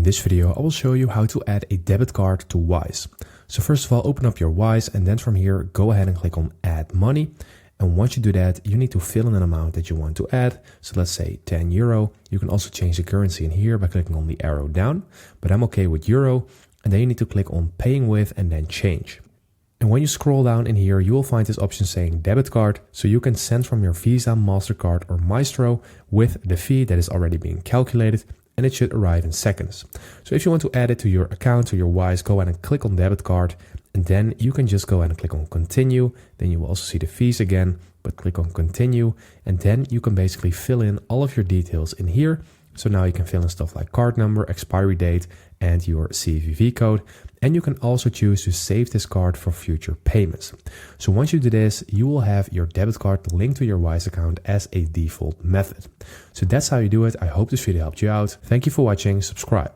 this video, I will show you how to add a debit card to Wise. So first of all, open up your Wise and then from here, go ahead and click on Add Money. And once you do that, you need to fill in an amount that you want to add. So let's say 10 euro. You can also change the currency in here by clicking on the arrow down, but I'm okay with euro. And then you need to click on Paying With and then Change. And when you scroll down in here, you will find this option saying debit card. So you can send from your Visa, MasterCard or Maestro with the fee that is already being calculated, and it should arrive in seconds. So if you want to add it to your account, to your Wise, go ahead and click on debit card. And then you can just go ahead and click on continue. Then you will also see the fees again, but click on continue. And then you can basically fill in all of your details in here. So now you can fill in stuff like card number, expiry date, and your CVV code. And you can also choose to save this card for future payments. So once you do this, you will have your debit card linked to your Wise account as a default method. So that's how you do it. I hope this video helped you out. Thank you for watching. Subscribe.